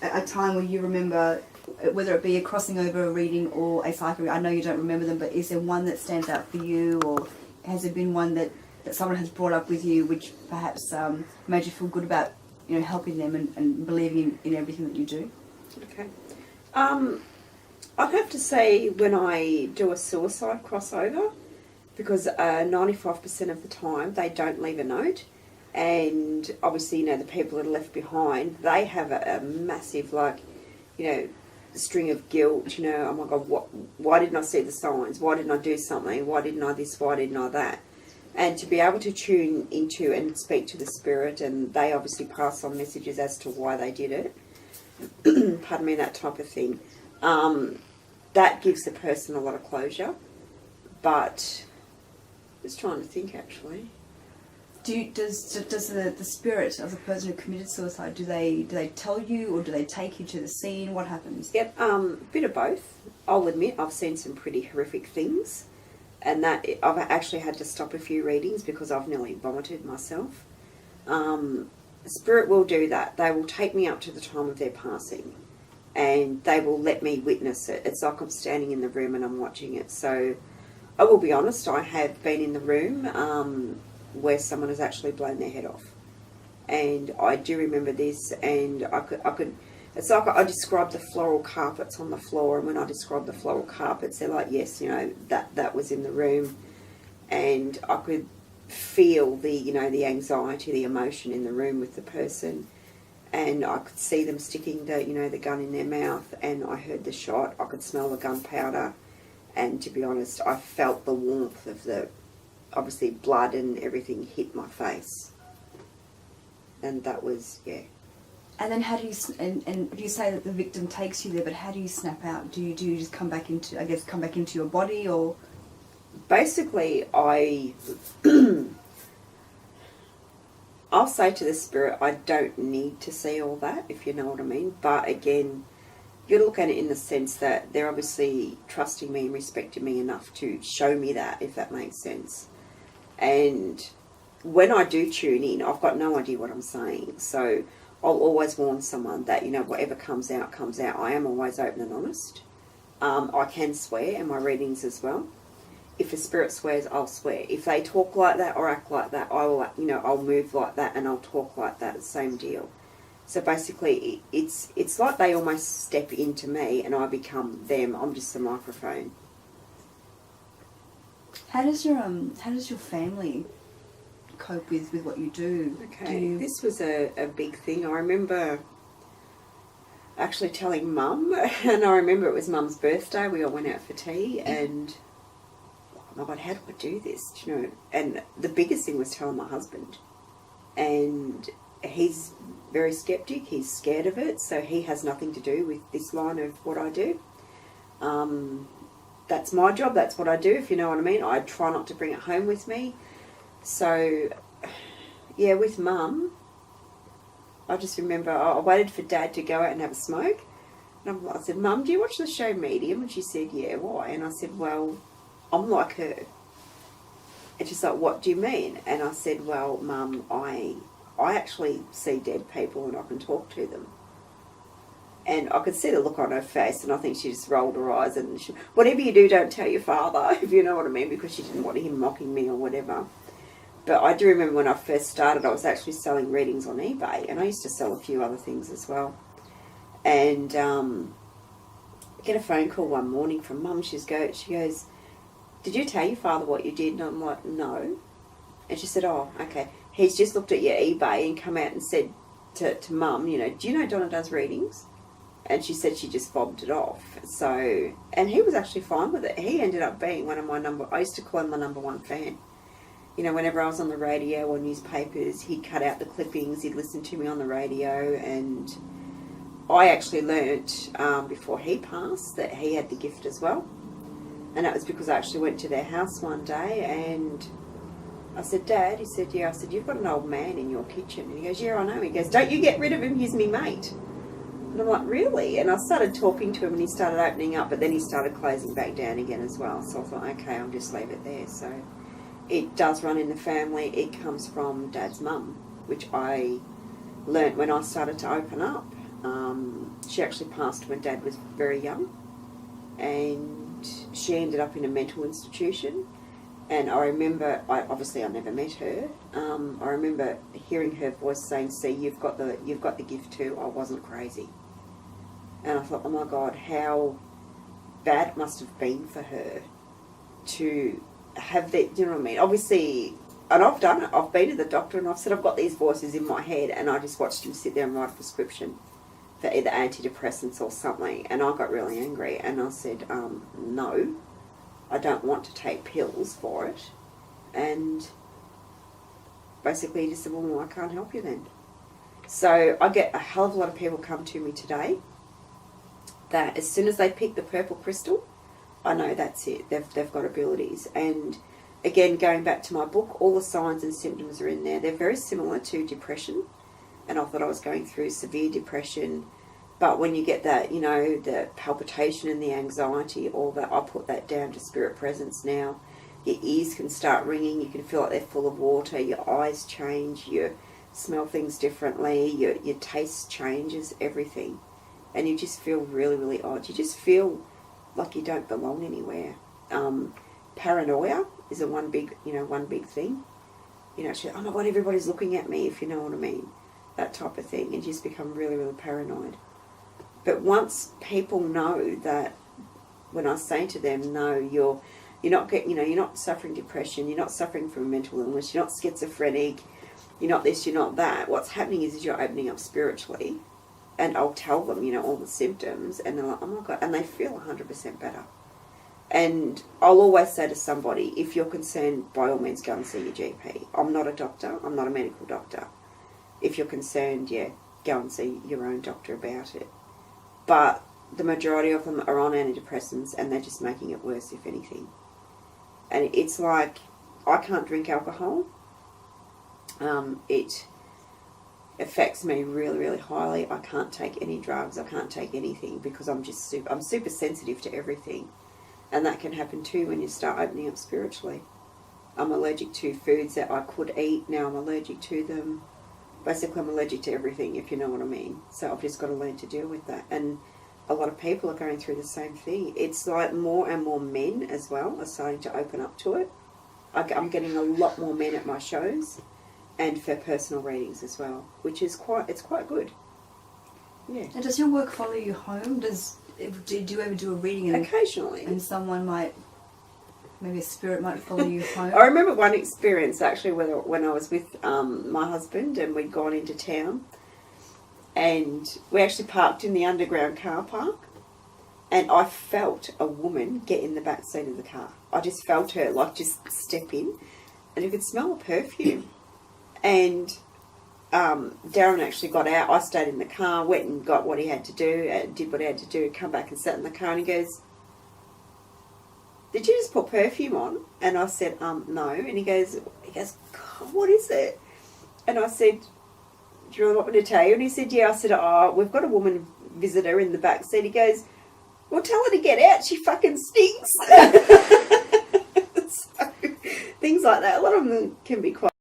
a time where you remember, whether it be a crossing over, a reading, or a cycle? I know you don't remember them, but is there one that stands out for you, or has there been one that someone has brought up with you, which perhaps made you feel good about, you know, helping them and believing in everything that you do? Okay. I'd have to say when I do a suicide crossover, because 95% of the time they don't leave a note, and obviously, you know, the people that are left behind, they have a massive, like, you know, string of guilt, you know, oh my God, why didn't I see the signs? Why didn't I do something? Why didn't I this? Why didn't I that? And to be able to tune into and speak to the spirit, and they obviously pass on messages as to why they did it, pardon me, that type of thing, that gives the person a lot of closure. But just trying to think, actually. Does the spirit of the person who committed suicide, do they tell you, or do they take you to the scene? What happens? Yep, a bit of both. I'll admit I've seen some pretty horrific things, and that I've actually had to stop a few readings because I've nearly vomited myself. Spirit will do that. They will take me up to the time of their passing, and they will let me witness it. It's like I'm standing in the room and I'm watching it. So I will be honest, I have been in the room where someone has actually blown their head off, and I do remember this. And I could. It's like I described the floral carpets on the floor, and when I described the floral carpets, they're like, yes, you know, that was in the room, and I could feel the, you know, the anxiety, the emotion in the room with the person, and I could see them sticking the, you know, the gun in their mouth, and I heard the shot. I could smell the gunpowder, and to be honest, I felt the warmth of the, obviously, blood and everything hit my face, and that was, yeah. And then how do you, and you say that the victim takes you there, but how do you snap out? Do you just come back into your body, or? Basically, I'll say to the spirit, I don't need to see all that, if you know what I mean. But again, you look at it in the sense that they're obviously trusting me and respecting me enough to show me that, if that makes sense. And when I do tune in, I've got no idea what I'm saying. So I'll always warn someone that, you know, whatever comes out, comes out. I am always open and honest. I can swear in my readings as well. If a spirit swears, I'll swear. If they talk like that or act like that, I will, you know, I'll move like that and I'll talk like that. Same deal. So basically, it's like they almost step into me and I become them. I'm just a microphone. How does your family cope with what you do? Okay, this was a big thing. I remember actually telling Mum, and I remember it was Mum's birthday. We all went out for tea, and oh my God, how do I do this? Do you know? And the biggest thing was telling my husband, and he's very skeptic. He's scared of it, so he has nothing to do with this line of what I do. That's my job. That's what I do, if you know what I mean. I try not to bring it home with me. So, yeah, with Mum, I just remember I waited for Dad to go out and have a smoke. And I said, Mum, do you watch the show Medium? And she said, yeah, why? And I said, well, I'm like her. And she's like, what do you mean? And I said, well, Mum, I actually see dead people and I can talk to them. And I could see the look on her face, and I think she just rolled her eyes. And she, whatever you do, don't tell your father, if you know what I mean, because she didn't want him mocking me or whatever. But I do remember when I first started, I was actually selling readings on eBay, and I used to sell a few other things as well. And I get a phone call one morning from Mum. She goes, did you tell your father what you did? And I'm like, no. And she said, oh, okay. He's just looked at your eBay and come out and said to Mum, you know, do you know Donna does readings? And she said she just bobbed it off. So, and he was actually fine with it. He ended up being one of my I used to call him my #1 fan. You know, whenever I was on the radio or newspapers, he'd cut out the clippings, he'd listen to me on the radio, and I actually learnt before he passed that he had the gift as well. And that was because I actually went to their house one day and I said, Dad, he said, yeah. I said, you've got an old man in your kitchen. And he goes, yeah, I know. He goes, don't you get rid of him, he's me mate. And I'm like, really? And I started talking to him and he started opening up, but then he started closing back down again as well. So I thought, okay, I'll just leave it there. So it does run in the family. It comes from Dad's mum, which I learnt when I started to open up. she actually passed when Dad was very young, and she ended up in a mental institution. And I remember, I never met her. I remember hearing her voice saying, "See, you've got the gift too. I wasn't crazy." And I thought, oh my God, how bad it must have been for her to have that. Do you know what I mean? Obviously, and I've done it. I've been to the doctor and I've said I've got these voices in my head, and I just watched him sit there and write a prescription for either antidepressants or something. And I got really angry, and I said, no. I don't want to take pills for it. And basically he just said, well, I can't help you then. So I get a hell of a lot of people come to me today that as soon as they pick the purple crystal, I know that's it. They've got abilities. And again, going back to my book, all the signs and symptoms are in there. They're very similar to depression. And I thought I was going through severe depression. But when you get that, the palpitation and the anxiety, all that, I put that down to spirit presence now. Your ears can start ringing. You can feel like they're full of water. Your eyes change. You smell things differently. Your taste changes, everything. And you just feel really, really odd. You just feel like you don't belong anywhere. Paranoia is one big thing. Actually, oh my God, everybody's looking at me, if you know what I mean. That type of thing. And you just become really, really paranoid. But once people know that, when I say to them, no, you're not suffering depression, you're not suffering from mental illness, you're not schizophrenic, you're not this, you're not that. What's happening is you're opening up spiritually, and I'll tell them, all the symptoms, and they're like, oh my God, and they feel 100% better. And I'll always say to somebody, if you're concerned, by all means, go and see your GP. I'm not a doctor, I'm not a medical doctor. If you're concerned, go and see your own doctor about it. But the majority of them are on antidepressants, and they're just making it worse, if anything. And it's like, I can't drink alcohol. It affects me really, really highly. I can't take any drugs. I can't take anything because I'm super sensitive to everything. And that can happen too when you start opening up spiritually. I'm allergic to foods that I could eat. Now I'm allergic to them. Basically, I'm allergic to everything, if you know what I mean. So I've just got to learn to deal with that. And a lot of people are going through the same thing. It's like more and more men as well are starting to open up to it. I'm getting a lot more men at my shows and for personal readings as well, which is quite good. Yeah. And does your work follow you home? Did you ever do a reading? Occasionally. And someone maybe a spirit might follow you home? I remember one experience actually when I was with my husband, and we'd gone into town, and we actually parked in the underground car park, and I felt a woman get in the back seat of the car. I just felt her just step in, and you could smell the perfume. And Darren actually got out. I stayed in the car, went and got what he had to do, did what he had to do, come back and sat in the car, and he goes, did you just put perfume on? And I said, no. And he goes, God, what is it? And I said, do you really want me to tell you? And he said, yeah. I said, we've got a woman visitor in the back seat. He goes, well, tell her to get out. She fucking stinks. So, things like that. A lot of them can be quite